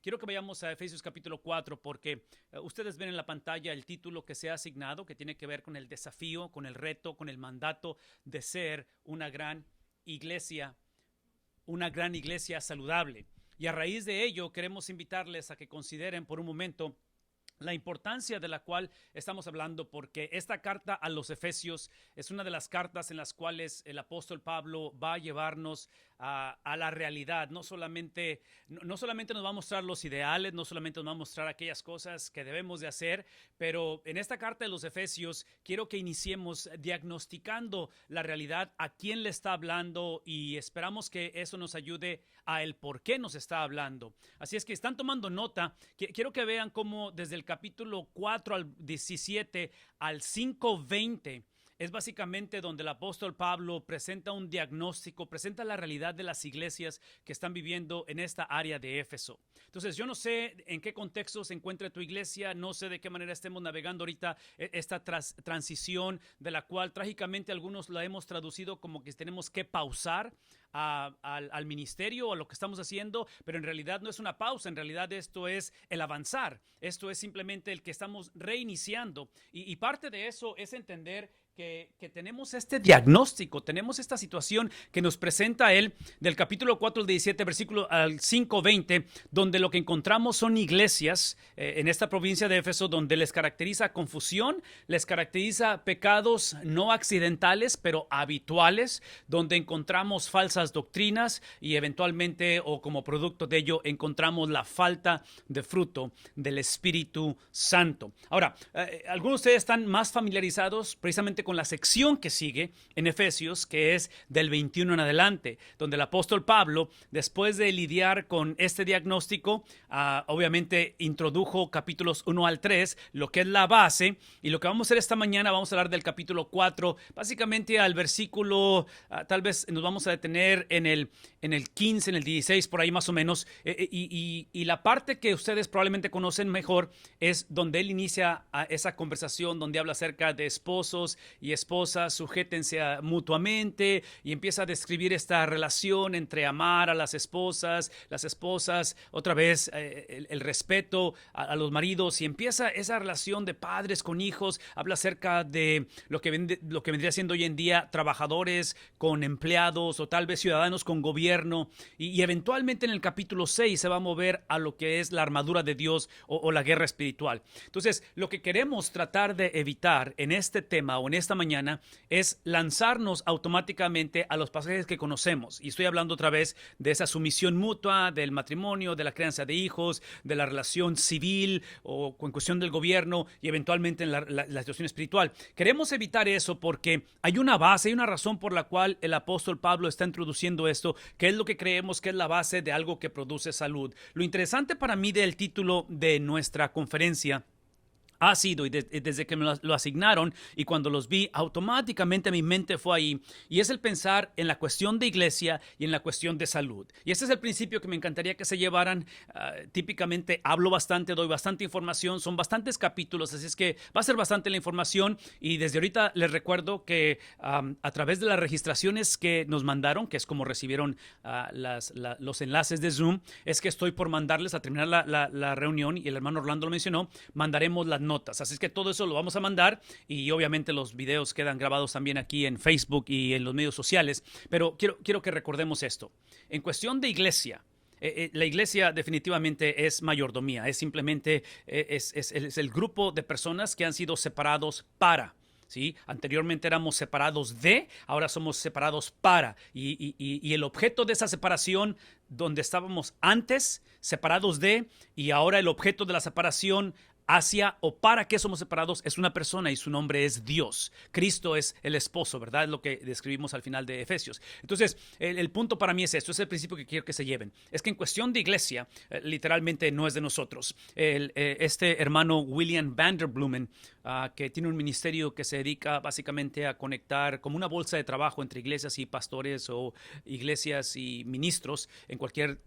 Quiero que vayamos a Efesios capítulo 4 porque ustedes ven en la pantalla el título que se ha asignado, que tiene que ver con el desafío, con el reto, con el mandato de ser una gran iglesia saludable. Y a raíz de ello queremos invitarles a que consideren por un momento la importancia de la cual estamos hablando, porque esta carta a los Efesios es una de las cartas en las cuales el apóstol Pablo va a llevarnos a la realidad. No solamente nos va a mostrar los ideales, no solamente nos va a mostrar aquellas cosas que debemos de hacer, pero en esta carta de los Efesios quiero que iniciemos diagnosticando la realidad, a quién le está hablando, y esperamos que eso nos ayude a el por qué nos está hablando. Así es que están tomando nota, quiero que vean cómo desde el capítulo 4 al 17 al 5:20 es básicamente donde el apóstol Pablo presenta un diagnóstico, presenta la realidad de las iglesias que están viviendo en esta área de Éfeso. Entonces, yo no sé en qué contexto se encuentra tu iglesia, no sé de qué manera estemos navegando ahorita esta transición, de la cual trágicamente algunos la hemos traducido como que tenemos que pausar al ministerio o a lo que estamos haciendo, pero en realidad no es una pausa, en realidad esto es el avanzar, esto es simplemente el que estamos reiniciando, y parte de eso es entender que tenemos este diagnóstico, tenemos esta situación que nos presenta él del capítulo 4 al 17, versículo al 5:20, donde lo que encontramos son iglesias en esta provincia de Éfeso donde les caracteriza confusión, les caracteriza pecados no accidentales, pero habituales, donde encontramos falsas doctrinas y eventualmente, o como producto de ello, encontramos la falta de fruto del Espíritu Santo. Ahora, algunos de ustedes están más familiarizados precisamente con la sección que sigue en Efesios, que es del 21 en adelante, donde el apóstol Pablo, después de lidiar con este diagnóstico, obviamente introdujo capítulos 1 al 3, lo que es la base, y lo que vamos a hacer esta mañana, vamos a hablar del capítulo 4, básicamente al versículo, tal vez nos vamos a detener en el 15, en el 16, por ahí más o menos, y la parte que ustedes probablemente conocen mejor es donde él inicia esa conversación, donde habla acerca de esposos y esposas, sujétense mutuamente, y empieza a describir esta relación entre amar a las esposas otra vez el respeto a los maridos, y empieza esa relación de padres con hijos, habla acerca de lo que vendría siendo hoy en día trabajadores con empleados, o tal vez ciudadanos con gobierno, y eventualmente en el capítulo 6 se va a mover a lo que es la armadura de Dios o la guerra espiritual. Entonces, lo que queremos tratar de evitar en este tema o en esta mañana es lanzarnos automáticamente a los pasajes que conocemos, y estoy hablando otra vez de esa sumisión mutua, del matrimonio, de la crianza de hijos, de la relación civil o en cuestión del gobierno, y eventualmente en la situación espiritual. Queremos evitar eso porque hay una base, hay una razón por la cual el apóstol Pablo está introduciendo esto, que es lo que creemos que es la base de algo que produce salud. Lo interesante para mí del título de nuestra conferencia ha sido, y desde que me lo asignaron y cuando los vi, automáticamente mi mente fue ahí, y es el pensar en la cuestión de iglesia y en la cuestión de salud. Y ese es el principio que me encantaría que se llevaran. Típicamente hablo bastante, doy bastante información, son bastantes capítulos, así es que va a ser bastante la información, y desde ahorita les recuerdo que a través de las registraciones que nos mandaron, que es como recibieron los enlaces de Zoom, es que estoy por mandarles a terminar la reunión, y el hermano Orlando lo mencionó, mandaremos las notas. Así es que todo eso lo vamos a mandar, y obviamente los videos quedan grabados también aquí en Facebook y en los medios sociales. Pero quiero que recordemos esto. En cuestión de iglesia, la iglesia definitivamente es mayordomía, es simplemente es el grupo de personas que han sido separados para. ¿Sí? Anteriormente éramos separados de, ahora somos separados para. Y el objeto de esa separación, donde estábamos antes separados de, y ahora el objeto de la separación hacia o para qué somos separados, es una persona, y su nombre es Dios. Cristo es el esposo, ¿verdad? Es lo que describimos al final de Efesios. Entonces, el punto para mí es esto, es el principio que quiero que se lleven. Es que en cuestión de iglesia, literalmente no es de nosotros. Este hermano William Vanderbloemen, que tiene un ministerio que se dedica básicamente a conectar como una bolsa de trabajo entre iglesias y pastores, o iglesias y ministros en cualquier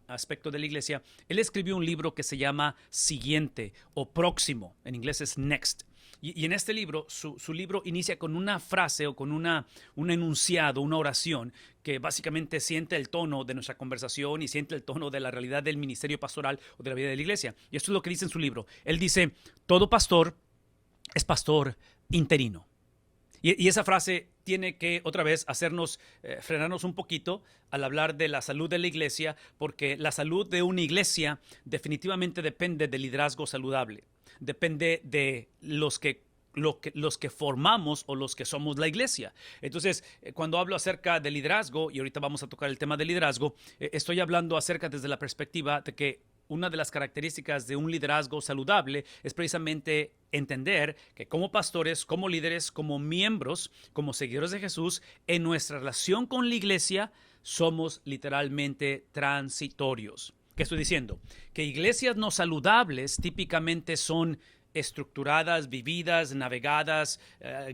aspecto de la iglesia. Él escribió un libro que se llama Siguiente o Próximo, en inglés es Next. Y en este libro, su libro inicia con una frase o con un enunciado, una oración que básicamente siente el tono de nuestra conversación y siente el tono de la realidad del ministerio pastoral o de la vida de la iglesia. Y esto es lo que dice en su libro. Él dice, todo pastor es pastor interino. Y esa frase tiene que, otra vez, hacernos frenarnos un poquito al hablar de la salud de la iglesia, porque la salud de una iglesia definitivamente depende del liderazgo saludable. Depende de los que formamos o los que somos la iglesia. Entonces, cuando hablo acerca del liderazgo, y ahorita vamos a tocar el tema del liderazgo, estoy hablando acerca desde la perspectiva de que una de las características de un liderazgo saludable es precisamente entender que como pastores, como líderes, como miembros, como seguidores de Jesús, en nuestra relación con la iglesia somos literalmente transitorios. ¿Qué estoy diciendo? Que iglesias no saludables típicamente son estructuradas, vividas, navegadas,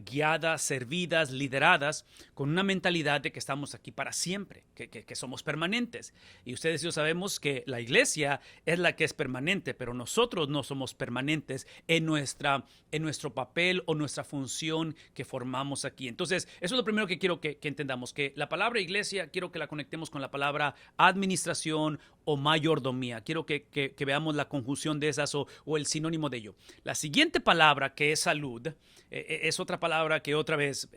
guiadas, servidas, lideradas, con una mentalidad de que estamos aquí para siempre, que somos permanentes. Y ustedes y yo sabemos que la iglesia es la que es permanente, pero nosotros no somos permanentes en nuestro papel o nuestra función que formamos aquí. Entonces, eso es lo primero que quiero que entendamos, que la palabra iglesia quiero que la conectemos con la palabra administración o mayordomía. Quiero que veamos la conjunción de esas o el sinónimo de ello. La siguiente palabra, que es salud, es otra palabra que otra vez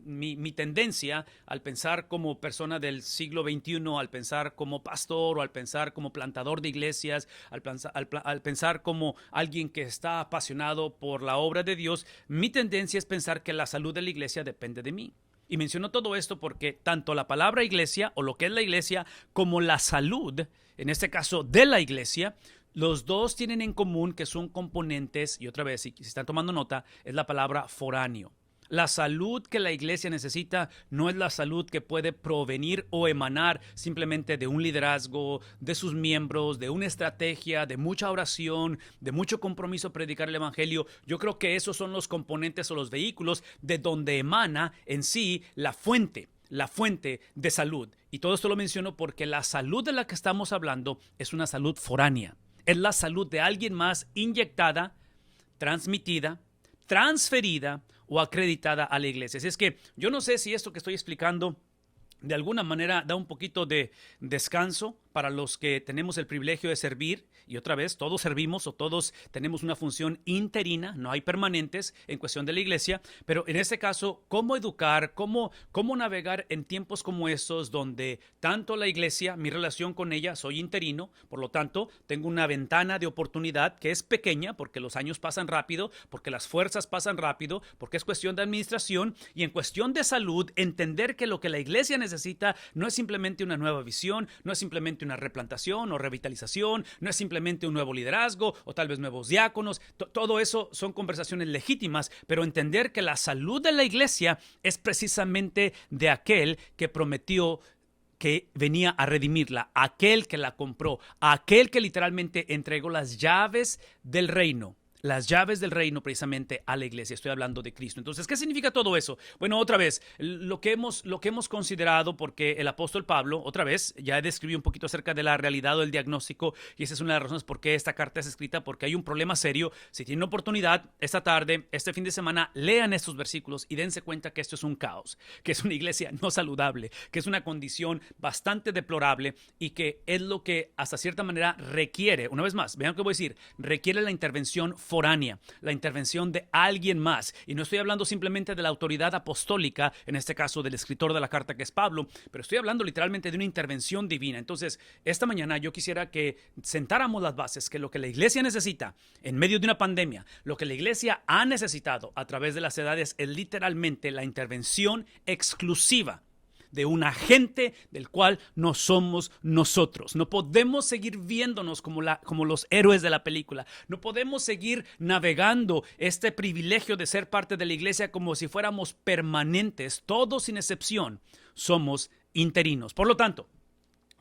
mi tendencia al pensar como persona del siglo XXI, al pensar como pastor o al pensar como plantador de iglesias, al pensar como alguien que está apasionado por la obra de Dios, mi tendencia es pensar que la salud de la iglesia depende de mí. Y menciono todo esto porque tanto la palabra iglesia o lo que es la iglesia como la salud, en este caso de la iglesia, los dos tienen en común que son componentes, y otra vez, si están tomando nota, es la palabra foráneo. La salud que la iglesia necesita no es la salud que puede provenir o emanar simplemente de un liderazgo, de sus miembros, de una estrategia, de mucha oración, de mucho compromiso a predicar el evangelio. Yo creo que esos son los componentes o los vehículos de donde emana en sí la fuente de salud. Y todo esto lo menciono porque la salud de la que estamos hablando es una salud foránea. Es la salud de alguien más inyectada, transmitida, transferida o acreditada a la iglesia. Así es que yo no sé si esto que estoy explicando de alguna manera da un poquito de descanso para los que tenemos el privilegio de servir. Y otra vez, todos servimos o todos tenemos una función interina, no hay permanentes en cuestión de la iglesia, pero en este caso, ¿cómo educar, cómo navegar en tiempos como estos donde tanto la iglesia, mi relación con ella, soy interino, por lo tanto, tengo una ventana de oportunidad que es pequeña porque los años pasan rápido, porque las fuerzas pasan rápido, porque es cuestión de administración y en cuestión de salud, entender que lo que la iglesia necesita no es simplemente una nueva visión, no es simplemente una replantación o revitalización, no es simplemente un nuevo liderazgo o tal vez nuevos diáconos. Todo eso son conversaciones legítimas, pero entender que la salud de la iglesia es precisamente de aquel que prometió que venía a redimirla, aquel que la compró, aquel que literalmente entregó las llaves del reino. Las llaves del reino precisamente a la iglesia. Estoy hablando de Cristo. Entonces, ¿qué significa todo eso? Bueno, otra vez, lo que hemos considerado, porque el apóstol Pablo, otra vez, ya describió un poquito acerca de la realidad o del diagnóstico, y esa es una de las razones por qué esta carta es escrita, porque hay un problema serio. Si tienen oportunidad, esta tarde, este fin de semana, lean estos versículos y dense cuenta que esto es un caos, que es una iglesia no saludable, que es una condición bastante deplorable y que es lo que hasta cierta manera requiere, una vez más, vean lo que voy a decir, requiere la intervención foránea, la intervención de alguien más. Y no estoy hablando simplemente de la autoridad apostólica, en este caso del escritor de la carta que es Pablo, pero estoy hablando literalmente de una intervención divina. Entonces, esta mañana yo quisiera que sentáramos las bases, que lo que la iglesia necesita en medio de una pandemia, lo que la iglesia ha necesitado a través de las edades es literalmente la intervención exclusiva de un agente del cual no somos nosotros. No podemos seguir viéndonos como los héroes de la película. No podemos seguir navegando este privilegio de ser parte de la iglesia como si fuéramos permanentes. Todos sin excepción somos interinos. Por lo tanto,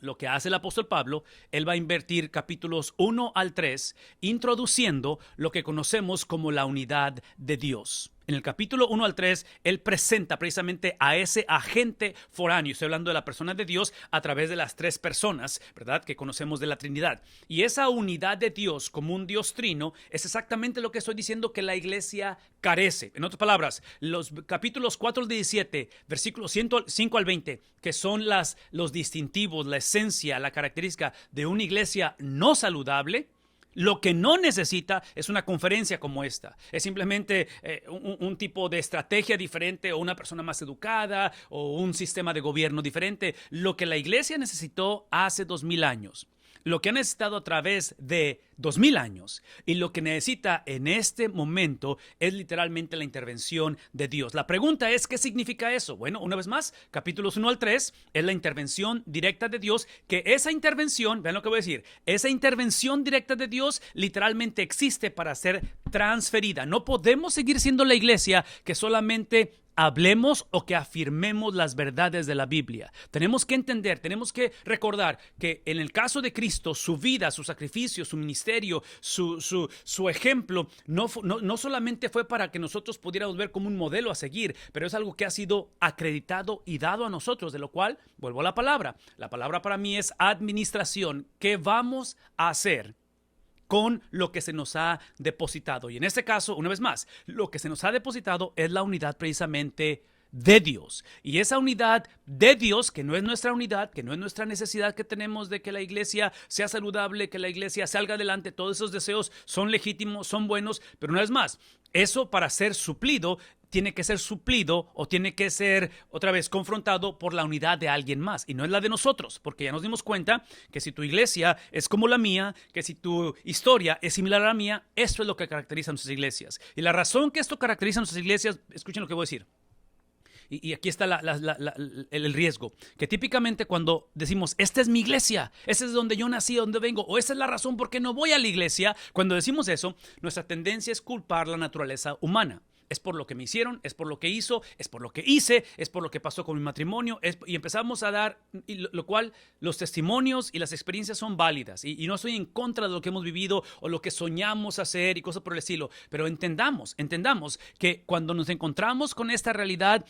lo que hace el apóstol Pablo, él va a invertir capítulos 1 al 3, introduciendo lo que conocemos como la unidad de Dios. En el capítulo 1 al 3, él presenta precisamente a ese agente foráneo. Estoy hablando de la persona de Dios a través de las tres personas, ¿verdad?, que conocemos de la Trinidad. Y esa unidad de Dios como un Dios trino es exactamente lo que estoy diciendo que la iglesia carece. En otras palabras, los capítulos 4 al 17, versículos 5 al 20, que son los distintivos, la esencia, la característica de una iglesia no saludable, lo que no necesita es una conferencia como esta. Es simplemente un tipo de estrategia diferente o una persona más educada o un sistema de gobierno diferente. Lo que la iglesia necesitó hace 2000 años, lo que ha necesitado a través de 2000 años y lo que necesita en este momento es literalmente la intervención de Dios. La pregunta es, ¿qué significa eso? Bueno, una vez más, capítulos 1 al 3 es la intervención directa de Dios, que esa intervención, vean lo que voy a decir, esa intervención directa de Dios literalmente existe para ser transferida. No podemos seguir siendo la iglesia que solamente hablemos o que afirmemos las verdades de la Biblia. Tenemos que entender, tenemos que recordar que en el caso de Cristo, su vida, su sacrificio, su ministerio, su ejemplo, no solamente fue para que nosotros pudiéramos ver como un modelo a seguir, pero es algo que ha sido acreditado y dado a nosotros, de lo cual, vuelvo a la palabra. La palabra para mí es administración. ¿Qué vamos a hacer con lo que se nos ha depositado? Y en este caso, una vez más, lo que se nos ha depositado es la unidad precisamente de Dios. Y esa unidad de Dios, que no es nuestra unidad, que no es nuestra necesidad que tenemos de que la iglesia sea saludable, que la iglesia salga adelante, todos esos deseos son legítimos, son buenos, pero una vez más, eso para ser suplido tiene que ser suplido o tiene que ser otra vez confrontado por la unidad de alguien más y no es la de nosotros, porque ya nos dimos cuenta que si tu iglesia es como la mía, que si tu historia es similar a la mía, esto es lo que caracteriza a nuestras iglesias. Y la razón que esto caracteriza a nuestras iglesias, escuchen lo que voy a decir. Y aquí está el riesgo, que típicamente cuando decimos, esta es mi iglesia, ese es donde yo nací, donde vengo, o esa es la razón por qué no voy a la iglesia, cuando decimos eso, nuestra tendencia es culpar la naturaleza humana. Es por lo que me hicieron, es por lo que hizo, es por lo que hice, es por lo que pasó con mi matrimonio, y empezamos a dar, lo cual los testimonios y las experiencias son válidas, y no estoy en contra de lo que hemos vivido o lo que soñamos hacer y cosas por el estilo, pero entendamos que cuando nos encontramos con esta realidad,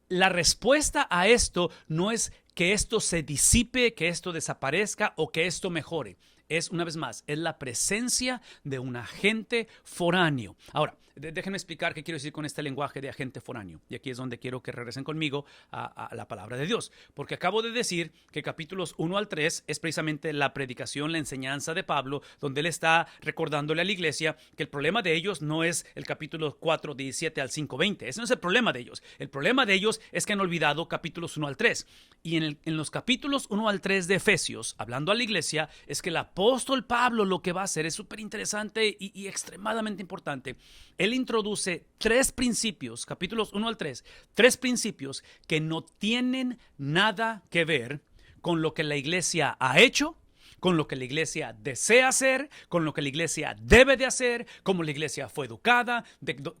la respuesta a esto no es que esto se disipe, que esto desaparezca o que esto mejore. Es, una vez más, es la presencia de un agente foráneo. Ahora, déjenme explicar qué quiero decir con este lenguaje de agente foráneo. Y aquí es donde quiero que regresen conmigo a la palabra de Dios. Porque acabo de decir que capítulos 1 al 3 es precisamente la predicación, la enseñanza de Pablo, donde él está recordándole a la iglesia que el problema de ellos no es el capítulo 4, 17 al 5, 20. Ese no es el problema de ellos. El problema de ellos es que han olvidado capítulos 1 al 3. Y en los capítulos 1 al 3 de Efesios, hablando a la iglesia, es que el apóstol Pablo lo que va a hacer es súper interesante y extremadamente importante. Él introduce tres principios, capítulos 1 al 3, tres principios que no tienen nada que ver con lo que la iglesia ha hecho, con lo que la iglesia desea hacer, con lo que la iglesia debe de hacer, cómo la iglesia fue educada,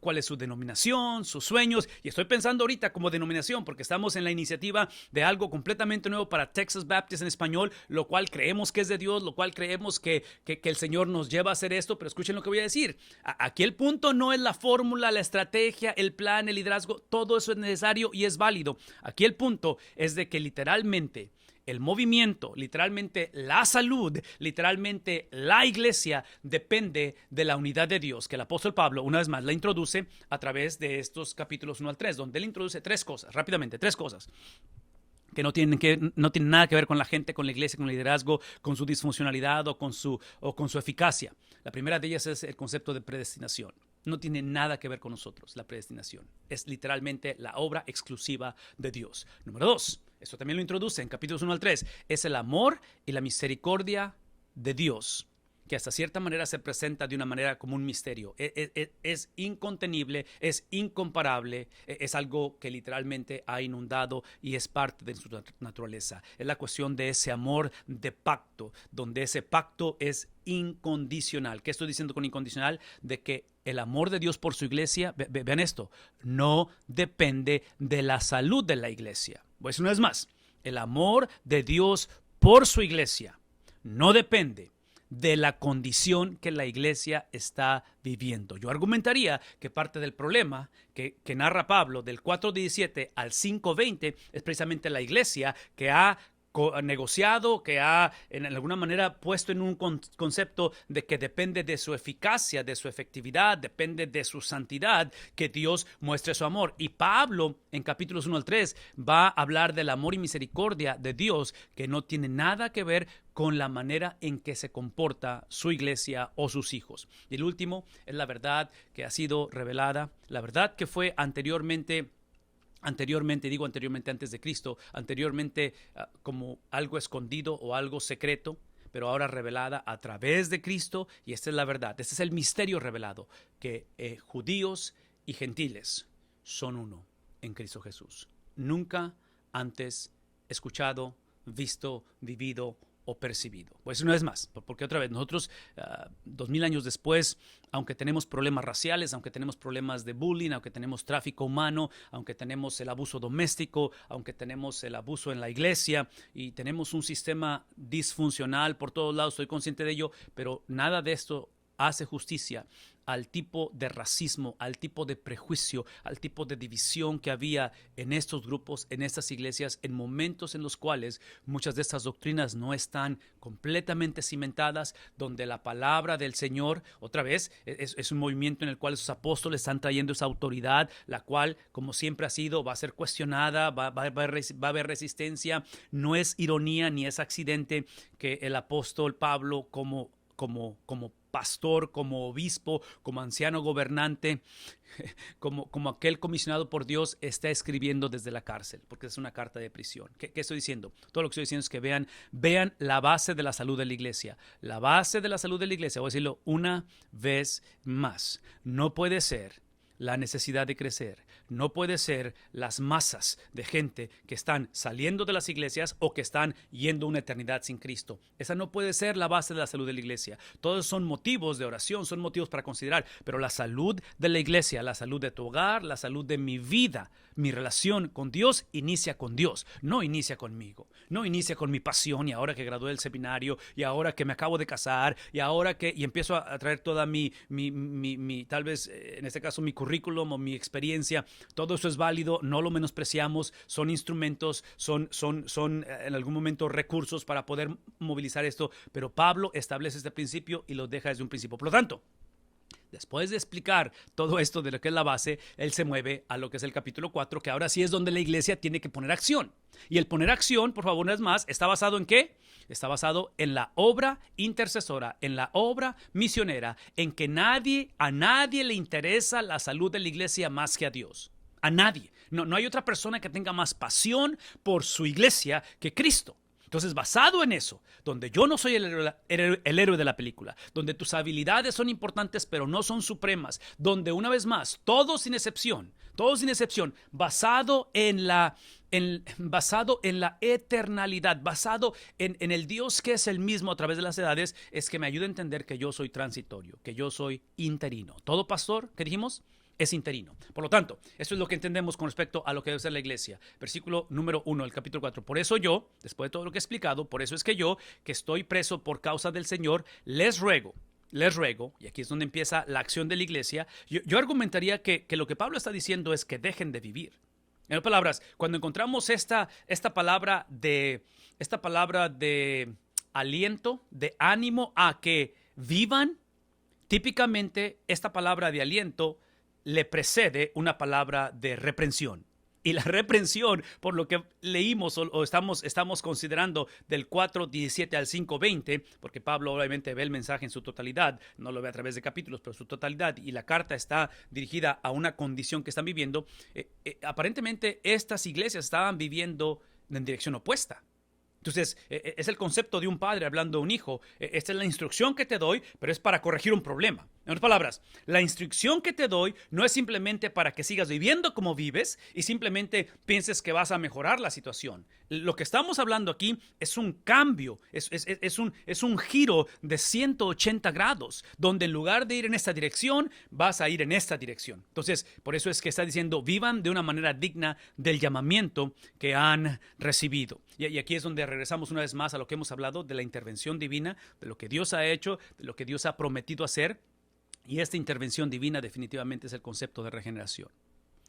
cuál es su denominación, sus sueños. Y estoy pensando ahorita como denominación porque estamos en la iniciativa de algo completamente nuevo para Texas Baptist en español, lo cual creemos que es de Dios, lo cual creemos que el Señor nos lleva a hacer esto, pero escuchen lo que voy a decir. Aquí el punto no es la fórmula, la estrategia, el plan, el liderazgo, todo eso es necesario y es válido. Aquí el punto es de que literalmente el movimiento, literalmente la salud, literalmente la iglesia depende de la unidad de Dios, que el apóstol Pablo una vez más la introduce a través de estos capítulos 1 al 3, donde él introduce tres cosas, rápidamente, tres cosas que no tienen nada que ver con la gente, con la iglesia, con el liderazgo, con su disfuncionalidad o con su eficacia. La primera de ellas es el concepto de predestinación. No tiene nada que ver con nosotros, la predestinación. Es literalmente la obra exclusiva de Dios. Número dos, esto también lo introduce en capítulos 1 al 3, es el amor y la misericordia de Dios, que hasta cierta manera se presenta de una manera como un misterio. Es incontenible, es incomparable, es algo que literalmente ha inundado y es parte de su naturaleza. Es la cuestión de ese amor de pacto, donde ese pacto es incondicional. ¿Qué estoy diciendo con incondicional? De que el amor de Dios por su iglesia, vean esto, no depende de la salud de la iglesia. Pues una vez más, el amor de Dios por su iglesia no depende de la condición que la iglesia está viviendo. Yo argumentaría que parte del problema que narra Pablo del 4:17 al 5:20 es precisamente la iglesia que ha negociado, que ha en alguna manera puesto en un concepto de que depende de su eficacia, de su efectividad, depende de su santidad, que Dios muestre su amor. Y Pablo en capítulos 1 al 3 va a hablar del amor y misericordia de Dios, que no tiene nada que ver con la manera en que se comporta su iglesia o sus hijos. Y el último es la verdad que ha sido revelada, la verdad que fue anteriormente, digo anteriormente antes de Cristo, anteriormente como algo escondido o algo secreto, pero ahora revelada a través de Cristo, y esta es la verdad, este es el misterio revelado, que judíos y gentiles son uno en Cristo Jesús. Nunca antes escuchado, visto, vivido o percibido. Pues una vez más, porque otra vez nosotros 2000 años después, aunque tenemos problemas raciales, aunque tenemos problemas de bullying, aunque tenemos tráfico humano, aunque tenemos el abuso doméstico, aunque tenemos el abuso en la iglesia y tenemos un sistema disfuncional por todos lados, estoy consciente de ello, pero nada de esto hace justicia al tipo de racismo, al tipo de prejuicio, al tipo de división que había en estos grupos, en estas iglesias, en momentos en los cuales muchas de estas doctrinas no están completamente cimentadas, donde la palabra del Señor, otra vez, es un movimiento en el cual esos apóstoles están trayendo esa autoridad, la cual, como siempre ha sido, va a ser cuestionada, va a haber resistencia. No es ironía ni es accidente que el apóstol Pablo, como pastor, como obispo, como anciano gobernante, como aquel comisionado por Dios, está escribiendo desde la cárcel, porque es una carta de prisión. ¿Qué estoy diciendo? Todo lo que estoy diciendo es que vean la base de la salud de la iglesia. La base de la salud de la iglesia, voy a decirlo una vez más, no puede ser la necesidad de crecer. No puede ser las masas de gente que están saliendo de las iglesias o que están yendo a una eternidad sin Cristo. Esa no puede ser la base de la salud de la iglesia. Todos son motivos de oración, son motivos para considerar, pero la salud de la iglesia, la salud de tu hogar, la salud de mi vida, mi relación con Dios, inicia con Dios, no inicia conmigo, no inicia con mi pasión y ahora que gradué del seminario y ahora que me acabo de casar y empiezo a traer toda mi tal vez en este caso mi currículum o mi experiencia. Todo eso es válido, no lo menospreciamos, son instrumentos, son en algún momento recursos para poder movilizar esto, pero Pablo establece este principio y lo deja desde un principio. Por lo tanto, después de explicar todo esto de lo que es la base, él se mueve a lo que es el capítulo 4, que ahora sí es donde la iglesia tiene que poner acción. Y el poner acción, por favor, una vez más, ¿está basado en qué? Está basado en la obra intercesora, en la obra misionera, en que a nadie le interesa la salud de la iglesia más que a Dios. A nadie. No hay otra persona que tenga más pasión por su iglesia que Cristo. Entonces, basado en eso, donde yo no soy el héroe de la película, donde tus habilidades son importantes pero no son supremas, donde una vez más, todos sin excepción, basado en la eternalidad, basado en el Dios que es el mismo a través de las edades, es que me ayuda a entender que yo soy transitorio, que yo soy interino. Todo pastor, ¿qué dijimos? Es interino. Por lo tanto, eso es lo que entendemos con respecto a lo que debe ser la iglesia. Versículo número 1 del capítulo 4. Por eso yo, después de todo lo que he explicado, por eso es que yo, que estoy preso por causa del Señor, les ruego, y aquí es donde empieza la acción de la iglesia, yo argumentaría que lo que Pablo está diciendo es que dejen de vivir. En otras palabras, cuando encontramos esta palabra de aliento, de ánimo a que vivan, típicamente esta palabra de aliento le precede una palabra de reprensión. Y la reprensión, por lo que leímos o estamos considerando del 4:17 al 5:20, porque Pablo obviamente ve el mensaje en su totalidad, no lo ve a través de capítulos, pero su totalidad, y la carta está dirigida a una condición que están viviendo. Aparentemente estas iglesias estaban viviendo en dirección opuesta. Entonces, es el concepto de un padre hablando a un hijo. Esta es la instrucción que te doy, pero es para corregir un problema. En otras palabras, la instrucción que te doy no es simplemente para que sigas viviendo como vives y simplemente pienses que vas a mejorar la situación. Lo que estamos hablando aquí es un cambio, es un giro de 180 grados, donde en lugar de ir en esta dirección, vas a ir en esta dirección. Entonces, por eso es que está diciendo, vivan de una manera digna del llamamiento que han recibido. Y aquí es donde regresamos una vez más a lo que hemos hablado de la intervención divina, de lo que Dios ha hecho, de lo que Dios ha prometido hacer. Y esta intervención divina definitivamente es el concepto de regeneración.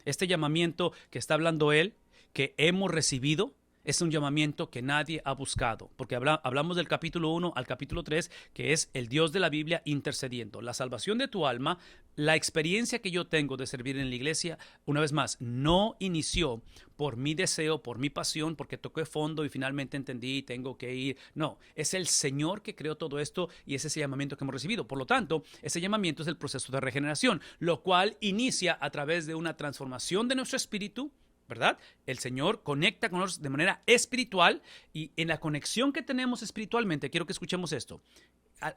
Este llamamiento que está hablando él, que hemos recibido, es un llamamiento que nadie ha buscado, porque hablamos del capítulo 1 al capítulo 3, que es el Dios de la Biblia intercediendo. La salvación de tu alma, la experiencia que yo tengo de servir en la iglesia, una vez más, no inició por mi deseo, por mi pasión, porque toqué fondo y finalmente entendí y tengo que ir. No, es el Señor que creó todo esto y es ese llamamiento que hemos recibido. Por lo tanto, ese llamamiento es el proceso de regeneración, lo cual inicia a través de una transformación de nuestro espíritu, ¿verdad? El Señor conecta con nosotros de manera espiritual y en la conexión que tenemos espiritualmente, quiero que escuchemos esto.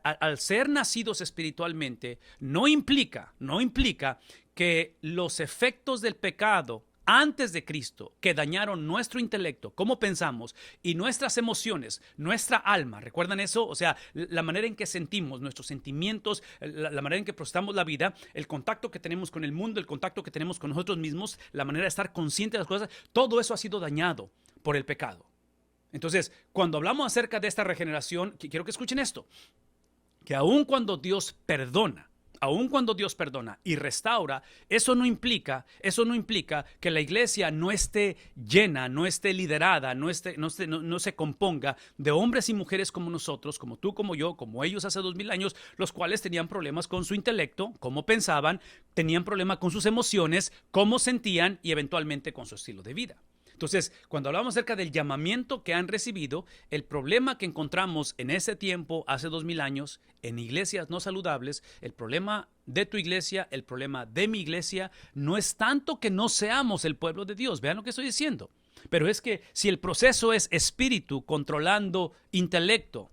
Al ser nacidos espiritualmente, no implica que los efectos del pecado antes de Cristo, que dañaron nuestro intelecto, cómo pensamos y nuestras emociones, nuestra alma, ¿recuerdan eso? O sea, la manera en que sentimos, nuestros sentimientos, la manera en que procesamos la vida, el contacto que tenemos con el mundo, el contacto que tenemos con nosotros mismos, la manera de estar consciente de las cosas, todo eso ha sido dañado por el pecado. Entonces, cuando hablamos acerca de esta regeneración, quiero que escuchen esto, que aun cuando Dios perdona y restaura, eso no implica que la iglesia no esté llena, no esté liderada, no se componga de hombres y mujeres como nosotros, como tú, como yo, como ellos hace 2000 años, los cuales tenían problemas con su intelecto, cómo pensaban, tenían problemas con sus emociones, cómo sentían y eventualmente con su estilo de vida. Entonces, cuando hablamos acerca del llamamiento que han recibido, el problema que encontramos en ese tiempo, hace 2000 años, en iglesias no saludables, el problema de tu iglesia, el problema de mi iglesia, no es tanto que no seamos el pueblo de Dios. Vean lo que estoy diciendo. Pero es que si el proceso es espíritu controlando intelecto,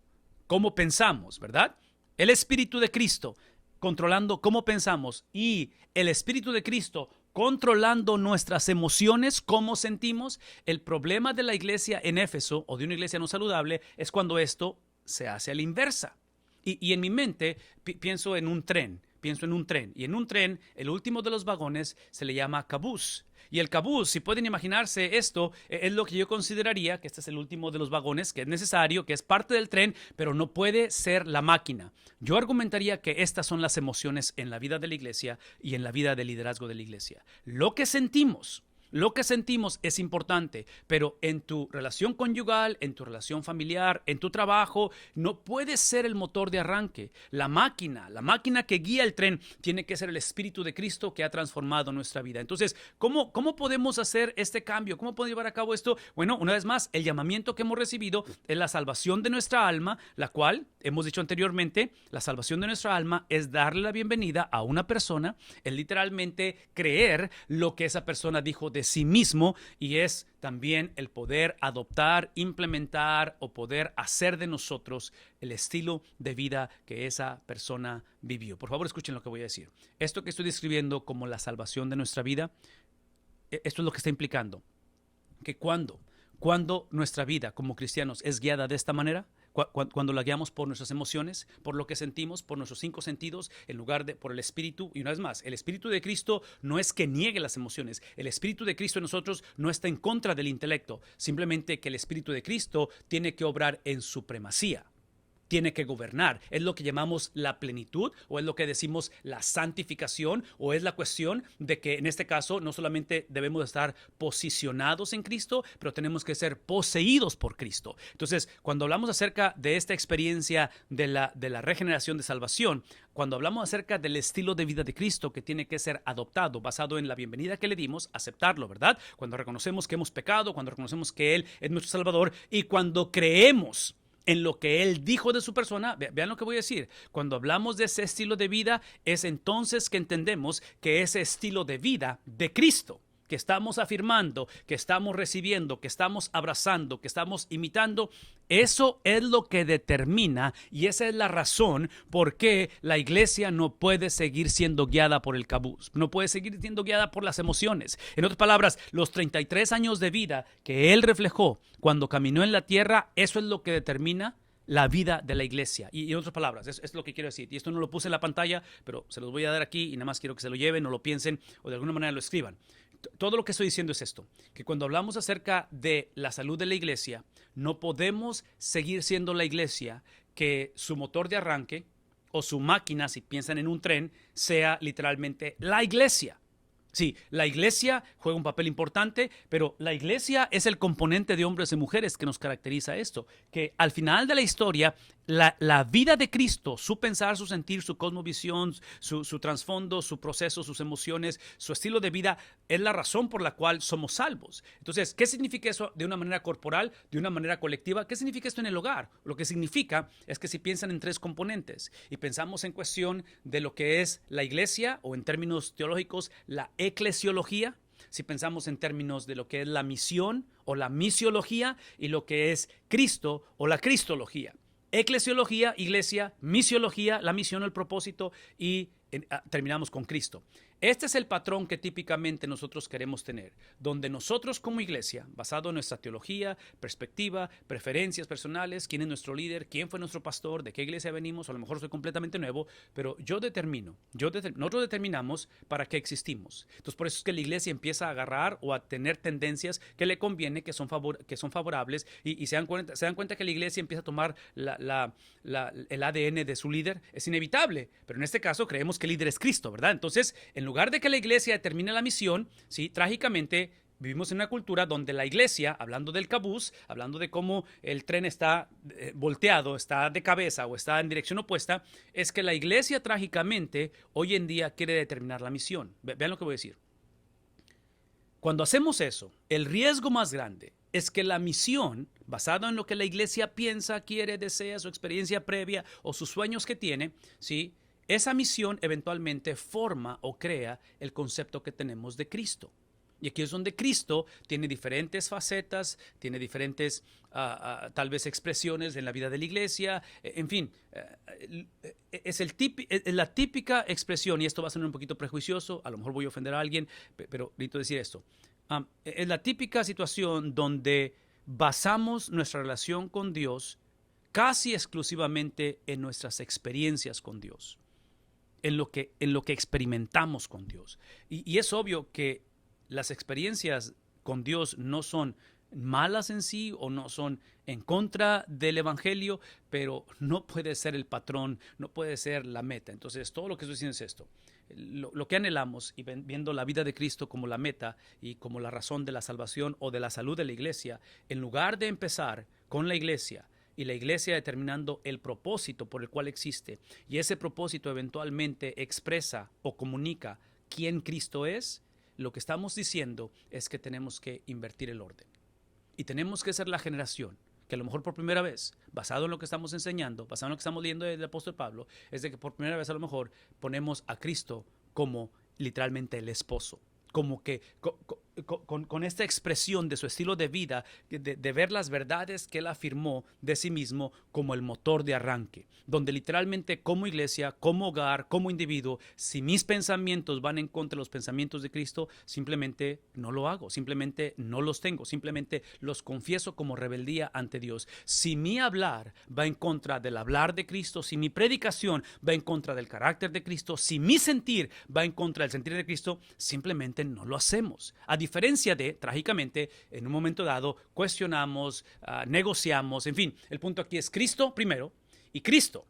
cómo pensamos, ¿verdad? El espíritu de Cristo controlando cómo pensamos y el espíritu de Cristo controlando nuestras emociones, cómo sentimos. El problema de la iglesia en Éfeso o de una iglesia no saludable es cuando esto se hace a la inversa. Y en mi mente pienso en un tren. Y en un tren, el último de los vagones se le llama cabús. Y el cabús, si pueden imaginarse esto, es lo que yo consideraría que este es el último de los vagones, que es necesario, que es parte del tren, pero no puede ser la máquina. Yo argumentaría que estas son las emociones en la vida de la iglesia y en la vida del liderazgo de la iglesia. Lo que sentimos es importante, pero en tu relación conyugal, en tu relación familiar, en tu trabajo, no puede ser el motor de arranque. La máquina que guía el tren tiene que ser el Espíritu de Cristo que ha transformado nuestra vida. Entonces, ¿cómo podemos hacer este cambio? ¿Cómo podemos llevar a cabo esto? Bueno, una vez más, el llamamiento que hemos recibido es la salvación de nuestra alma, la cual, hemos dicho anteriormente, la salvación de nuestra alma es darle la bienvenida a una persona, es literalmente creer lo que esa persona dijo de sí mismo y es también el poder adoptar, implementar o poder hacer de nosotros el estilo de vida que esa persona vivió. Por favor, escuchen lo que voy a decir. Esto que estoy describiendo como la salvación de nuestra vida, esto es lo que está implicando. Que cuando nuestra vida como cristianos es guiada de esta manera, cuando la guiamos por nuestras emociones, por lo que sentimos, por nuestros 5 sentidos, en lugar de por el Espíritu. Y una vez más, el Espíritu de Cristo no es que niegue las emociones. El Espíritu de Cristo en nosotros no está en contra del intelecto. Simplemente que el Espíritu de Cristo tiene que obrar en supremacía. Tiene que gobernar. Es lo que llamamos la plenitud o es lo que decimos la santificación o es la cuestión de que en este caso no solamente debemos estar posicionados en Cristo, pero tenemos que ser poseídos por Cristo. Entonces, cuando hablamos acerca de esta experiencia de la regeneración de salvación, cuando hablamos acerca del estilo de vida de Cristo que tiene que ser adoptado basado en la bienvenida que le dimos, aceptarlo, ¿verdad? Cuando reconocemos que hemos pecado, cuando reconocemos que Él es nuestro Salvador y cuando creemos en lo que Él dijo de su persona. Vean lo que voy a decir. Cuando hablamos de ese estilo de vida, es entonces que entendemos que ese estilo de vida de Cristo que estamos afirmando, que estamos recibiendo, que estamos abrazando, que estamos imitando, eso es lo que determina y esa es la razón por qué la iglesia no puede seguir siendo guiada por el cabuz, no puede seguir siendo guiada por las emociones. En otras palabras, los 33 años de vida que él reflejó cuando caminó en la tierra, eso es lo que determina la vida de la iglesia. Y en otras palabras, es lo que quiero decir. Y esto no lo puse en la pantalla, pero se los voy a dar aquí y nada más quiero que se lo lleven o lo piensen o de alguna manera lo escriban. Todo lo que estoy diciendo es esto, que cuando hablamos acerca de la salud de la iglesia, no podemos seguir siendo la iglesia que su motor de arranque o su máquina, si piensan en un tren, sea literalmente la iglesia. Sí, la iglesia juega un papel importante, pero la iglesia es el componente de hombres y mujeres que nos caracteriza esto, que al final de la historia, la vida de Cristo, su pensar, su sentir, su cosmovisión, su trasfondo, su proceso, sus emociones, su estilo de vida, es la razón por la cual somos salvos. Entonces, ¿qué significa eso de una manera corporal, de una manera colectiva? ¿Qué significa esto en el hogar? Lo que significa es que si piensan en tres componentes y pensamos en cuestión de lo que es la iglesia o en términos teológicos, la eclesiología, si pensamos en términos de lo que es la misión o la misiología y lo que es Cristo o la cristología. Eclesiología, iglesia, misiología, la misión, el propósito y terminamos con Cristo. Este es el patrón que típicamente nosotros queremos tener, donde nosotros como iglesia, basado en nuestra teología, perspectiva, preferencias personales, quién es nuestro líder, quién fue nuestro pastor, de qué iglesia venimos, a lo mejor soy completamente nuevo, pero nosotros determinamos para qué existimos. Entonces por eso es que la iglesia empieza a agarrar o a tener tendencias que le conviene, que son favorables y se dan cuenta que la iglesia empieza a tomar el ADN de su líder. Es inevitable, pero en este caso creemos que el líder es Cristo, ¿verdad? Entonces, en lugar de que la iglesia determine la misión, sí, trágicamente vivimos en una cultura donde la iglesia, hablando del cabuz, hablando de cómo el tren está volteado, está de cabeza o está en dirección opuesta, es que la iglesia trágicamente hoy en día quiere determinar la misión. Vean lo que voy a decir. Cuando hacemos eso, el riesgo más grande es que la misión, basada en lo que la iglesia piensa, quiere, desea, su experiencia previa o sus sueños que tiene, ¿sí?, esa misión eventualmente forma o crea el concepto que tenemos de Cristo. Y aquí es donde Cristo tiene diferentes facetas, tiene diferentes tal vez expresiones en la vida de la iglesia. En fin, es la típica expresión, y esto va a ser un poquito prejuicioso, a lo mejor voy a ofender a alguien, pero necesito decir esto. Es la típica situación donde basamos nuestra relación con Dios casi exclusivamente en nuestras experiencias con Dios. En lo que experimentamos con Dios. Y es obvio que las experiencias con Dios no son malas en sí o no son en contra del evangelio, pero no puede ser el patrón, no puede ser la meta. Entonces, todo lo que estoy diciendo es esto. Lo que anhelamos y viendo la vida de Cristo como la meta y como la razón de la salvación o de la salud de la iglesia, en lugar de empezar con la iglesia, y la iglesia determinando el propósito por el cual existe, y ese propósito eventualmente expresa o comunica quién Cristo es, lo que estamos diciendo es que tenemos que invertir el orden. Y tenemos que ser la generación que a lo mejor por primera vez, basado en lo que estamos enseñando, basado en lo que estamos leyendo del apóstol Pablo, es de que por primera vez a lo mejor ponemos a Cristo como literalmente el esposo. Como que con esta expresión de su estilo de vida, de ver las verdades que él afirmó de sí mismo como el motor de arranque, donde literalmente como iglesia, como hogar, como individuo, si mis pensamientos van en contra de los pensamientos de Cristo, simplemente no lo hago, simplemente no los tengo, simplemente los confieso como rebeldía ante Dios. Si mi hablar va en contra del hablar de Cristo, si mi predicación va en contra del carácter de Cristo, si mi sentir va en contra del sentir de Cristo, simplemente no lo hacemos. A diferencia de, trágicamente, en un momento dado, cuestionamos, negociamos, en fin, el punto aquí es Cristo primero y Cristo,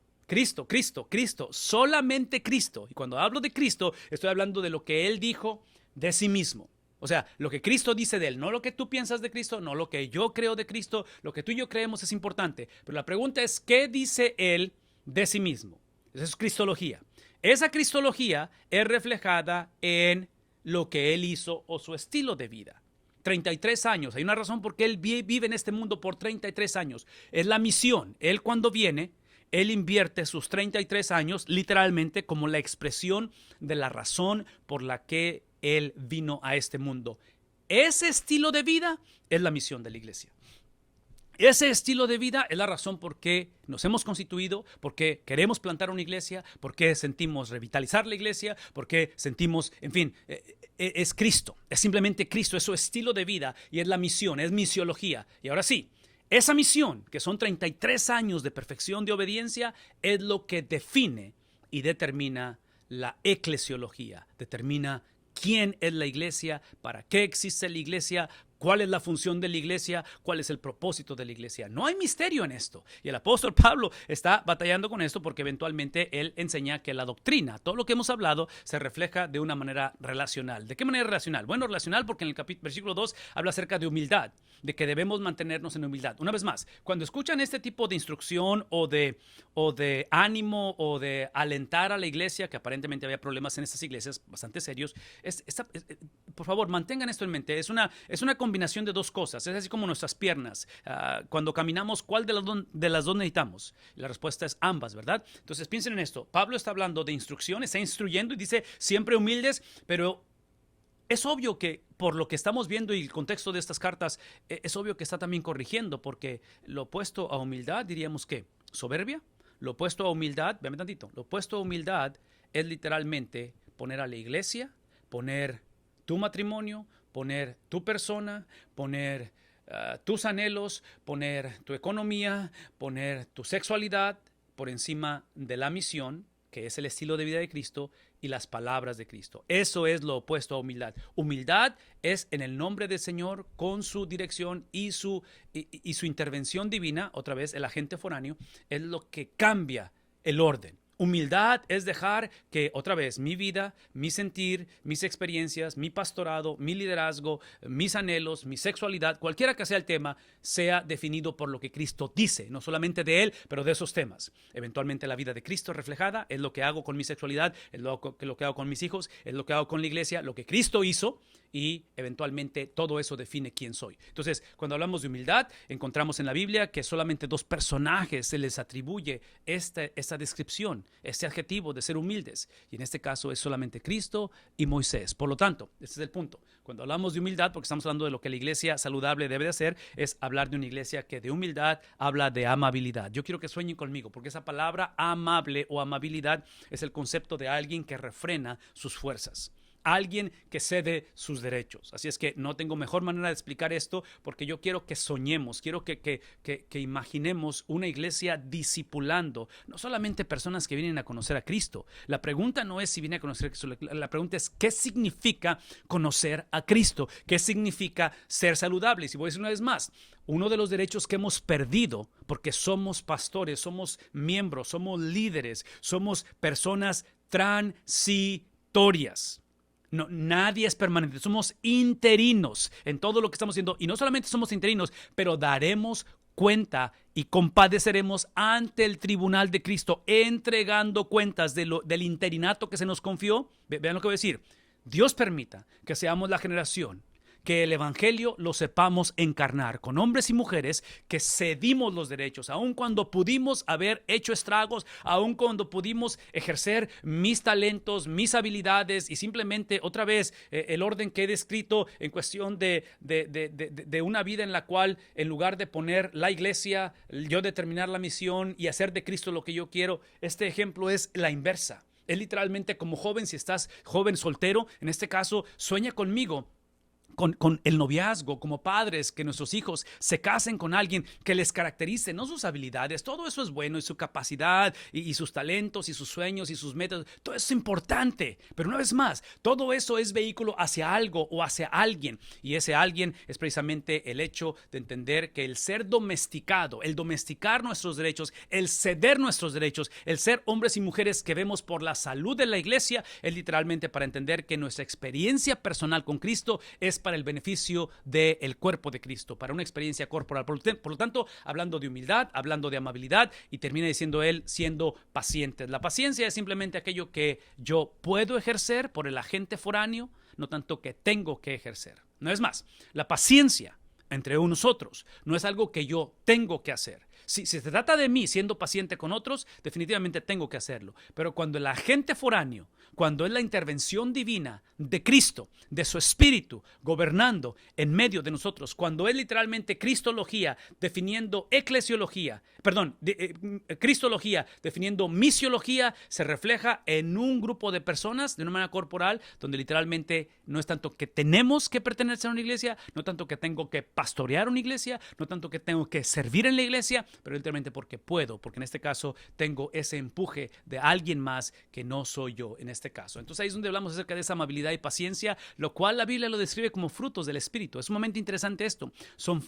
solamente Cristo. Y cuando hablo de Cristo, estoy hablando de lo que Él dijo de sí mismo. O sea, lo que Cristo dice de Él, no lo que tú piensas de Cristo, no lo que yo creo de Cristo, lo que tú y yo creemos es importante. Pero la pregunta es, ¿qué dice Él de sí mismo? Esa es cristología. Esa cristología es reflejada en lo que Él hizo o su estilo de vida. 33 años. Hay una razón por qué Él vive en este mundo por 33 años. Es la misión. Él cuando viene, Él invierte sus 33 años literalmente como la expresión de la razón por la que Él vino a este mundo. Ese estilo de vida es la misión de la iglesia. Ese estilo de vida es la razón por qué nos hemos constituido, por qué queremos plantar una iglesia, por qué sentimos revitalizar la iglesia, por qué sentimos, en fin, es Cristo, es simplemente Cristo, es su estilo de vida y es la misión, es misiología. Y ahora sí, esa misión, que son 33 años de perfección de obediencia, es lo que define y determina la eclesiología, determina quién es la iglesia, para qué existe la iglesia, cuál es la función de la iglesia, cuál es el propósito de la iglesia. No hay misterio en esto. Y el apóstol Pablo está batallando con esto porque eventualmente él enseña que la doctrina, todo lo que hemos hablado, se refleja de una manera relacional. ¿De qué manera relacional? Bueno, relacional porque en el versículo 2 habla acerca de humildad, de que debemos mantenernos en humildad. Una vez más, cuando escuchan este tipo de instrucción o de ánimo o de alentar a la iglesia, que aparentemente había problemas en estas iglesias bastante serios, por favor, mantengan esto en mente. Es una combinación de dos cosas. Es así como nuestras piernas. Cuando caminamos, ¿cuál de las dos necesitamos? La respuesta es ambas, ¿verdad? Entonces piensen en esto. Pablo está hablando de instrucción, está instruyendo y dice siempre humildes, pero es obvio que por lo que estamos viendo y el contexto de estas cartas, es obvio que está también corrigiendo, porque lo opuesto a humildad, diríamos que soberbia. Lo opuesto a humildad, véame tantito, lo opuesto a humildad es literalmente poner a la iglesia, poner tu matrimonio, poner tu persona, poner tus anhelos, poner tu economía, poner tu sexualidad por encima de la misión, que es el estilo de vida de Cristo, y las palabras de Cristo. Eso es lo opuesto a humildad. Humildad es en el nombre del Señor, con su dirección y su intervención divina, otra vez el agente foráneo, es lo que cambia el orden. Humildad es dejar que, otra vez, mi vida, mi sentir, mis experiencias, mi pastorado, mi liderazgo, mis anhelos, mi sexualidad, cualquiera que sea el tema, sea definido por lo que Cristo dice, no solamente de Él, pero de esos temas. Eventualmente la vida de Cristo reflejada es lo que hago con mi sexualidad, es lo que hago con mis hijos, es lo que hago con la iglesia, lo que Cristo hizo, y eventualmente todo eso define quién soy. Entonces, cuando hablamos de humildad, encontramos en la Biblia que solamente dos personajes se les atribuye esta descripción, este adjetivo de ser humildes. Y en este caso es solamente Cristo y Moisés. Por lo tanto, este es el punto. Cuando hablamos de humildad, porque estamos hablando de lo que la iglesia saludable debe de hacer, es hablar de una iglesia que de humildad habla de amabilidad. Yo quiero que sueñen conmigo, porque esa palabra amable o amabilidad es el concepto de alguien que refrena sus fuerzas. Alguien que cede sus derechos. Así es que no tengo mejor manera de explicar esto, porque yo quiero que soñemos, quiero que imaginemos una iglesia discipulando, no solamente personas que vienen a conocer a Cristo. La pregunta no es si viene a conocer a Cristo, la pregunta es ¿qué significa conocer a Cristo? ¿Qué significa ser saludable? Y si voy a decir una vez más, uno de los derechos que hemos perdido, porque somos pastores, somos miembros, somos líderes, somos personas transitorias. No, nadie es permanente, somos interinos en todo lo que estamos haciendo. Y no solamente somos interinos, pero daremos cuenta y compadeceremos ante el tribunal de Cristo, entregando cuentas del interinato que se nos confió. Vean lo que voy a decir. Dios permita que seamos la generación que el evangelio lo sepamos encarnar con hombres y mujeres que cedimos los derechos, aun cuando pudimos haber hecho estragos, aun cuando pudimos ejercer mis talentos, mis habilidades y simplemente otra vez el orden que he descrito en cuestión de una vida en la cual en lugar de poner la iglesia, yo determinar la misión y hacer de Cristo lo que yo quiero, este ejemplo es la inversa. Es literalmente como joven, si estás joven soltero, en este caso, sueña conmigo. Con el noviazgo, como padres, que nuestros hijos se casen con alguien que les caracterice, no sus habilidades, todo eso es bueno, y su capacidad, y sus talentos, y sus sueños, y sus metas, todo eso es importante, pero una vez más, todo eso es vehículo hacia algo o hacia alguien, y ese alguien es precisamente el hecho de entender que el ser domesticado, el domesticar nuestros derechos, el ceder nuestros derechos, el ser hombres y mujeres que vemos por la salud de la iglesia, es literalmente para entender que nuestra experiencia personal con Cristo es para el beneficio del cuerpo de Cristo, para una experiencia corporal. Por lo tanto, hablando de humildad, hablando de amabilidad, y termina diciendo él, siendo pacientes. La paciencia es simplemente aquello que yo puedo ejercer por el agente foráneo, no tanto que tengo que ejercer. No es más, la paciencia entre nosotros no es algo que yo tengo que hacer. Si se trata de mí siendo paciente con otros, definitivamente tengo que hacerlo. Pero cuando el agente foráneo cuando es la intervención divina de Cristo, de su Espíritu, gobernando en medio de nosotros, cuando es literalmente Cristología definiendo eclesiología, Cristología definiendo misiología, se refleja en un grupo de personas de una manera corporal, donde literalmente no es tanto que tenemos que pertenecer a una iglesia, no tanto que tengo que pastorear una iglesia, no tanto que tengo que servir en la iglesia, pero literalmente porque puedo, porque en este caso tengo ese empuje de alguien más que no soy yo en este caso. Entonces ahí es donde hablamos acerca de esa amabilidad y paciencia, lo cual la Biblia lo describe como frutos del Espíritu. Es sumamente interesante esto.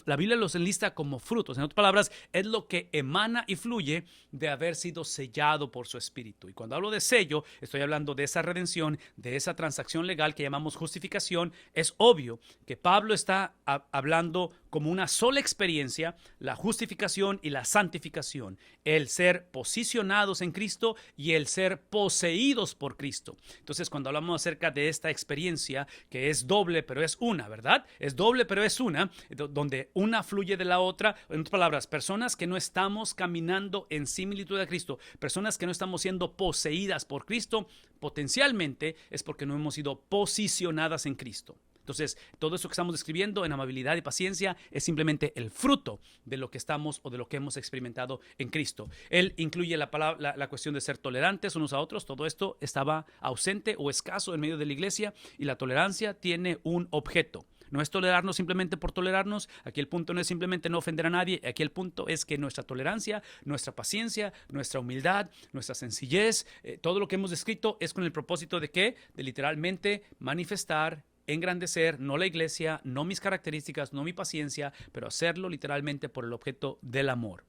La Biblia los enlista como frutos. En otras palabras, es lo que emana y fluye de haber sido sellado por su Espíritu. Y cuando hablo de sello, estoy hablando de esa redención, de esa transacción legal que llamamos justificación. Es obvio que Pablo está hablando como una sola experiencia, la justificación y la santificación, el ser posicionados en Cristo y el ser poseídos por Cristo. Entonces, cuando hablamos acerca de esta experiencia, que es doble pero es una, ¿verdad? Es doble pero es una, donde una fluye de la otra. En otras palabras, personas que no estamos caminando en similitud a Cristo, personas que no estamos siendo poseídas por Cristo, potencialmente es porque no hemos sido posicionadas en Cristo. Entonces, todo eso que estamos describiendo en amabilidad y paciencia es simplemente el fruto de lo que estamos o de lo que hemos experimentado en Cristo. Él incluye la cuestión de ser tolerantes unos a otros. Todo esto estaba ausente o escaso en medio de la iglesia, y la tolerancia tiene un objeto. No es tolerarnos simplemente por tolerarnos. Aquí el punto no es simplemente no ofender a nadie. Aquí el punto es que nuestra tolerancia, nuestra paciencia, nuestra humildad, nuestra sencillez, todo lo que hemos descrito es con el propósito de ¿qué? De literalmente manifestar, engrandecer, no la iglesia, no mis características, no mi paciencia, pero hacerlo literalmente por el objeto del amor.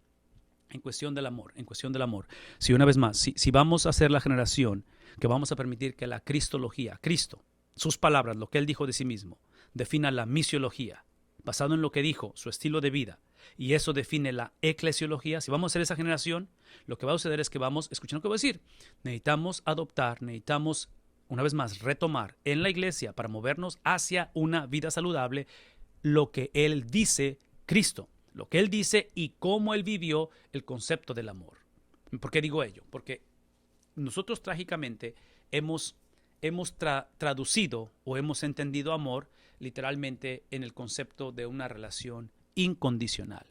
En cuestión del amor, en cuestión del amor. Si una vez más, si vamos a ser la generación que vamos a permitir que la cristología, Cristo, sus palabras, lo que Él dijo de sí mismo, defina la misiología, basado en lo que dijo, su estilo de vida, y eso define la eclesiología. Si vamos a ser esa generación, lo que va a suceder es que vamos, escuchen lo que voy a decir, necesitamos adoptar, necesitamos una vez más retomar en la iglesia para movernos hacia una vida saludable lo que Él dice Cristo, lo que Él dice y cómo Él vivió el concepto del amor. ¿Por qué digo ello? Porque nosotros trágicamente hemos traducido o hemos entendido amor literalmente en el concepto de una relación incondicional.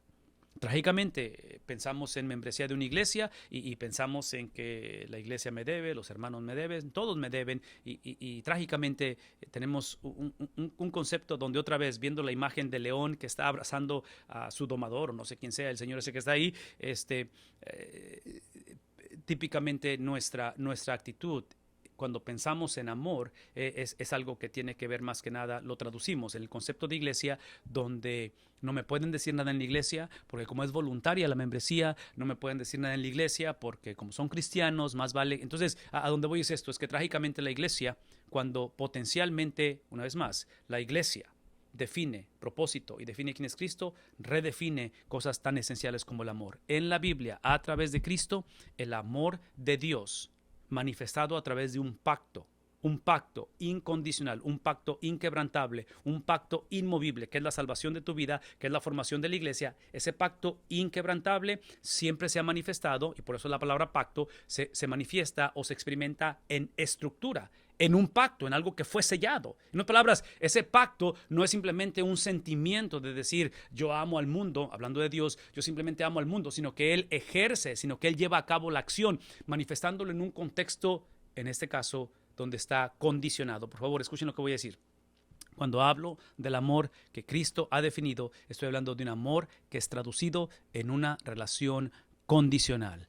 Trágicamente pensamos en membresía de una iglesia y pensamos en que la iglesia me debe, los hermanos me deben, todos me deben, y trágicamente tenemos un concepto donde otra vez, viendo la imagen del león que está abrazando a su domador, o no sé quién sea, el señor ese que está ahí, típicamente nuestra actitud cuando pensamos en amor es algo que tiene que ver más que nada, lo traducimos en el concepto de iglesia, donde no me pueden decir nada en la iglesia porque como es voluntaria la membresía, no me pueden decir nada en la iglesia porque como son cristianos, más vale. Entonces, a dónde voy es esto, es que trágicamente la iglesia, cuando potencialmente, una vez más, la iglesia define propósito y define quién es Cristo, redefine cosas tan esenciales como el amor. En la Biblia, a través de Cristo, el amor de Dios manifestado a través de un pacto incondicional, un pacto inquebrantable, un pacto inmovible, que es la salvación de tu vida, que es la formación de la iglesia. Ese pacto inquebrantable siempre se ha manifestado, y por eso la palabra pacto se manifiesta o se experimenta en estructura, en un pacto, en algo que fue sellado. En otras palabras, ese pacto no es simplemente un sentimiento de decir yo amo al mundo, hablando de Dios, yo simplemente amo al mundo, sino que Él ejerce, sino que Él lleva a cabo la acción, manifestándolo en un contexto, en este caso, donde está condicionado. Por favor, escuchen lo que voy a decir. Cuando hablo del amor que Cristo ha definido, estoy hablando de un amor que es traducido en una relación condicional.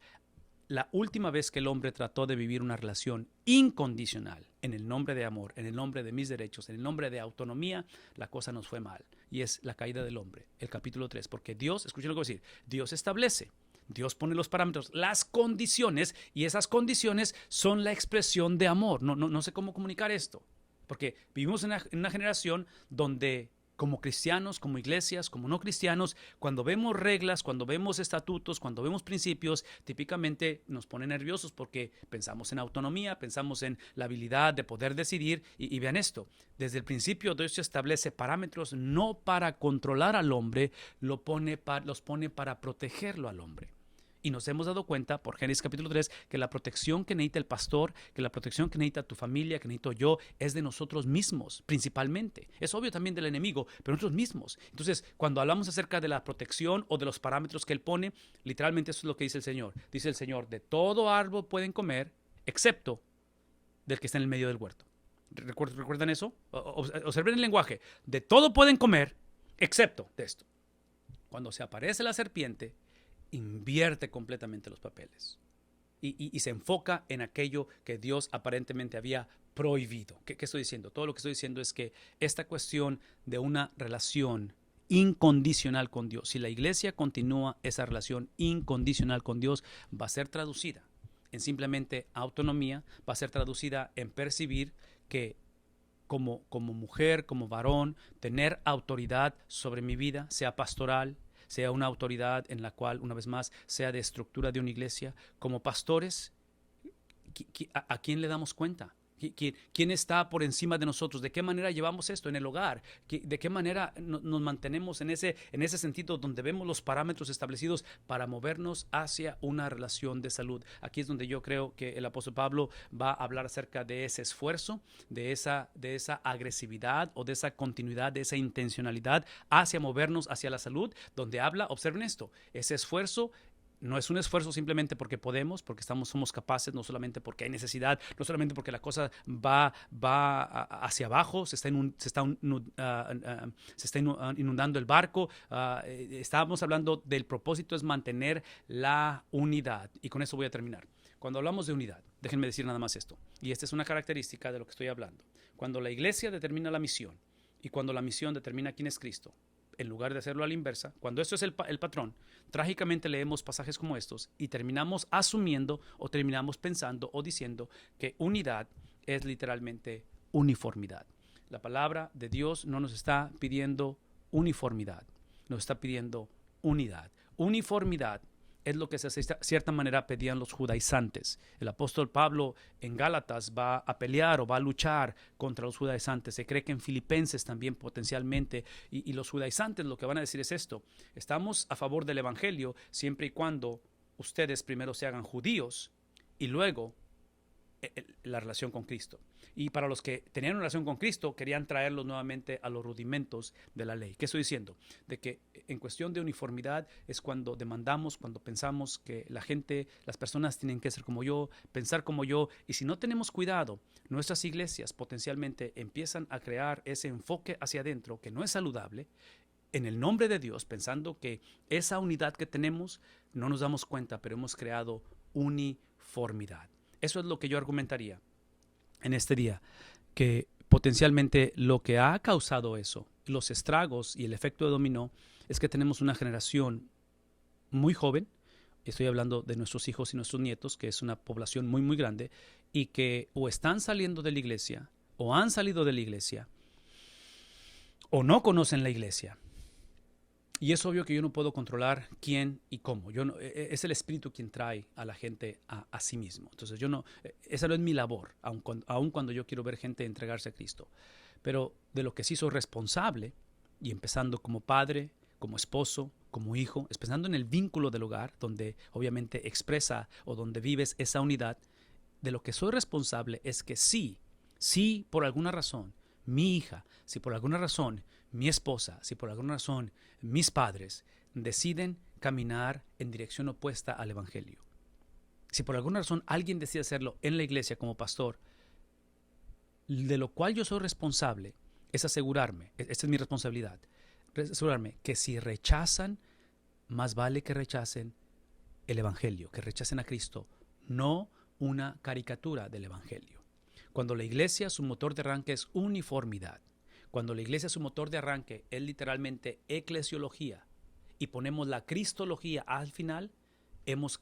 La última vez que el hombre trató de vivir una relación incondicional en el nombre de amor, en el nombre de mis derechos, en el nombre de autonomía, la cosa nos fue mal. Y es la caída del hombre, el capítulo 3. Porque Dios, escuchen lo que voy a decir, Dios establece, Dios pone los parámetros, las condiciones, y esas condiciones son la expresión de amor. No sé cómo comunicar esto. Porque vivimos en una generación donde como cristianos, como iglesias, como no cristianos, cuando vemos reglas, cuando vemos estatutos, cuando vemos principios, típicamente nos pone nerviosos porque pensamos en autonomía, pensamos en la habilidad de poder decidir. Y vean esto, desde el principio Dios establece parámetros no para controlar al hombre, los pone para protegerlo al hombre. Y nos hemos dado cuenta por Génesis capítulo 3 que la protección que necesita el pastor, que la protección que necesita tu familia, que necesito yo, es de nosotros mismos principalmente. Es obvio también del enemigo, pero nosotros mismos. Entonces, cuando hablamos acerca de la protección o de los parámetros que él pone, literalmente eso es lo que dice el Señor. Dice el Señor, de todo árbol pueden comer, excepto del que está en el medio del huerto. ¿Recuerdan eso? Observen el lenguaje. De todo pueden comer, excepto de esto. Cuando se aparece la serpiente, invierte completamente los papeles y se enfoca en aquello que Dios aparentemente había prohibido. ¿Qué estoy diciendo? Todo lo que estoy diciendo es que esta cuestión de una relación incondicional con Dios, si la iglesia continúa esa relación incondicional con Dios, va a ser traducida en simplemente autonomía, va a ser traducida en percibir que como mujer, como varón, tener autoridad sobre mi vida, sea pastoral, sea una autoridad en la cual, una vez más, sea de estructura de una iglesia. Como pastores, ¿a quién le damos cuenta? ¿Quién está por encima de nosotros? ¿De qué manera llevamos esto en el hogar? ¿De qué manera nos mantenemos en ese sentido donde vemos los parámetros establecidos para movernos hacia una relación de salud? Aquí es donde yo creo que el apóstol Pablo va a hablar acerca de ese esfuerzo, de esa agresividad o de esa continuidad, de esa intencionalidad hacia movernos hacia la salud, donde habla, observen esto, ese esfuerzo no es un esfuerzo simplemente porque podemos, porque somos capaces, no solamente porque hay necesidad, no solamente porque la cosa va hacia abajo, se está inundando el barco. Estábamos hablando del propósito es mantener la unidad. Y con eso voy a terminar. Cuando hablamos de unidad, déjenme decir nada más esto. Y esta es una característica de lo que estoy hablando. Cuando la iglesia determina la misión y cuando la misión determina quién es Cristo, en lugar de hacerlo a la inversa, cuando esto es el patrón, trágicamente leemos pasajes como estos y terminamos asumiendo o terminamos pensando o diciendo que unidad es literalmente uniformidad. La palabra de Dios no nos está pidiendo uniformidad, nos está pidiendo unidad. Uniformidad es lo que de cierta manera pedían los judaizantes. El apóstol Pablo en Gálatas va a pelear o va a luchar contra los judaizantes. Se cree que en Filipenses también potencialmente. Y los judaizantes lo que van a decir es esto. Estamos a favor del evangelio siempre y cuando ustedes primero se hagan judíos y luego la relación con Cristo. Y para los que tenían una relación con Cristo, querían traerlos nuevamente a los rudimentos de la ley. ¿Qué estoy diciendo? De que en cuestión de uniformidad es cuando demandamos, cuando pensamos que las personas tienen que ser como yo, pensar como yo, y si no tenemos cuidado, nuestras iglesias potencialmente empiezan a crear ese enfoque hacia adentro que no es saludable, en el nombre de Dios, pensando que esa unidad que tenemos, no nos damos cuenta, pero hemos creado uniformidad. Eso es lo que yo argumentaría en este día, que potencialmente lo que ha causado eso, los estragos y el efecto de dominó, es que tenemos una generación muy joven, estoy hablando de nuestros hijos y nuestros nietos, que es una población muy, muy grande, y que o están saliendo de la iglesia, o han salido de la iglesia, o no conocen la iglesia. Y es obvio que yo no puedo controlar quién y cómo. Es el Espíritu quien trae a la gente a sí mismo. Entonces esa no es mi labor, aun cuando yo quiero ver gente entregarse a Cristo. Pero de lo que sí soy responsable, y empezando como padre, como esposo, como hijo, empezando en el vínculo del hogar, donde obviamente expresa o donde vives esa unidad, de lo que soy responsable es que si por alguna razón, mi hija, si por alguna razón, mi esposa, si por alguna razón mis padres deciden caminar en dirección opuesta al evangelio, si por alguna razón alguien decide hacerlo en la iglesia como pastor, de lo cual yo soy responsable es asegurarme, esta es mi responsabilidad, asegurarme que si rechazan, más vale que rechacen el evangelio, que rechacen a Cristo, no una caricatura del evangelio. Cuando la iglesia, su motor de arranque es uniformidad, cuando la iglesia, su motor de arranque es literalmente eclesiología y ponemos la cristología al final, hemos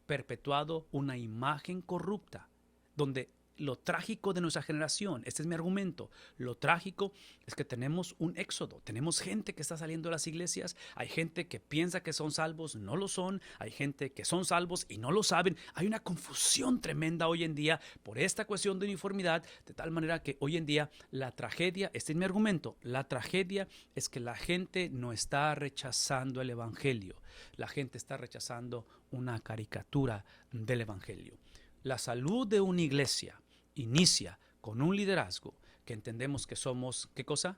perpetuado una imagen corrupta donde lo trágico de nuestra generación, este es mi argumento, lo trágico es que tenemos un éxodo, tenemos gente que está saliendo de las iglesias, hay gente que piensa que son salvos, no lo son, hay gente que son salvos y no lo saben, hay una confusión tremenda hoy en día por esta cuestión de uniformidad, de tal manera que hoy en día la tragedia, este es mi argumento, la tragedia es que la gente no está rechazando el evangelio, la gente está rechazando una caricatura del evangelio. La salud de una iglesia inicia con un liderazgo que entendemos que somos, ¿qué cosa?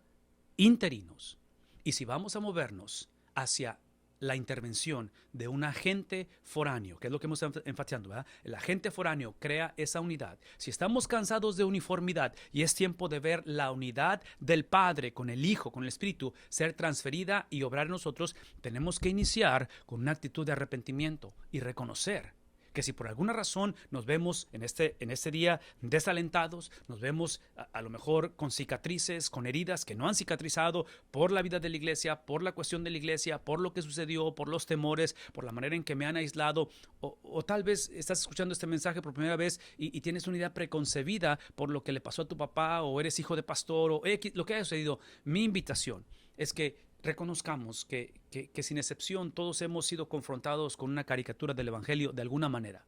Interinos. Y si vamos a movernos hacia la intervención de un agente foráneo, que es lo que hemos enfatizado, ¿verdad? El agente foráneo crea esa unidad. Si estamos cansados de uniformidad y es tiempo de ver la unidad del Padre con el Hijo, con el Espíritu, ser transferida y obrar en nosotros, tenemos que iniciar con una actitud de arrepentimiento y reconocer que si por alguna razón nos vemos en este día desalentados, nos vemos a lo mejor con cicatrices, con heridas que no han cicatrizado por la vida de la iglesia, por la cuestión de la iglesia, por lo que sucedió, por los temores, por la manera en que me han aislado, o tal vez estás escuchando este mensaje por primera vez y tienes una idea preconcebida por lo que le pasó a tu papá, o eres hijo de pastor, o lo que haya sucedido. Mi invitación es que reconozcamos que sin excepción todos hemos sido confrontados con una caricatura del evangelio de alguna manera.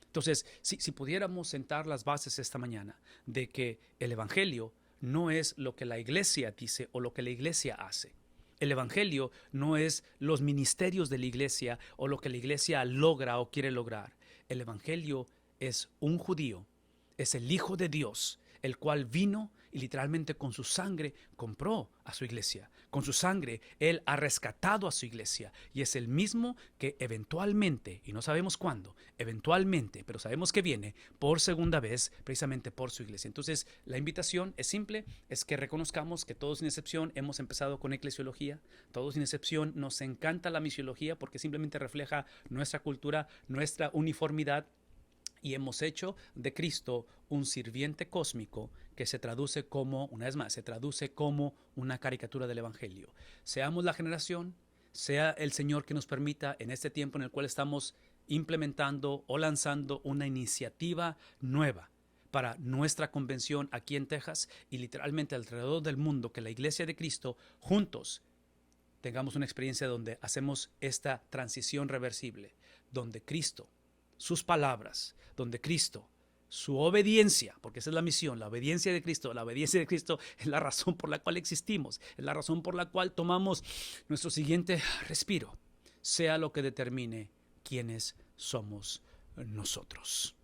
Entonces, si pudiéramos sentar las bases esta mañana de que el evangelio no es lo que la iglesia dice o lo que la iglesia hace. El evangelio no es los ministerios de la iglesia o lo que la iglesia logra o quiere lograr. El evangelio es un judío, es el Hijo de Dios, el cual vino y literalmente con su sangre compró a su iglesia. Con su sangre Él ha rescatado a su iglesia y es el mismo que eventualmente, y no sabemos cuándo, eventualmente, pero sabemos que viene por segunda vez precisamente por su iglesia. Entonces la invitación es simple, es que reconozcamos que todos sin excepción hemos empezado con eclesiología, todos sin excepción nos encanta la misiología porque simplemente refleja nuestra cultura, nuestra uniformidad, y hemos hecho de Cristo un sirviente cósmico que se traduce como, una vez más, se traduce como una caricatura del evangelio. Seamos la generación, sea el Señor que nos permita en este tiempo en el cual estamos implementando o lanzando una iniciativa nueva para nuestra convención aquí en Texas y literalmente alrededor del mundo, que la Iglesia de Cristo juntos tengamos una experiencia donde hacemos esta transición reversible, donde Cristo, sus palabras, donde Cristo, su obediencia, porque esa es la misión, la obediencia de Cristo es la razón por la cual existimos, es la razón por la cual tomamos nuestro siguiente respiro, sea lo que determine quiénes somos nosotros.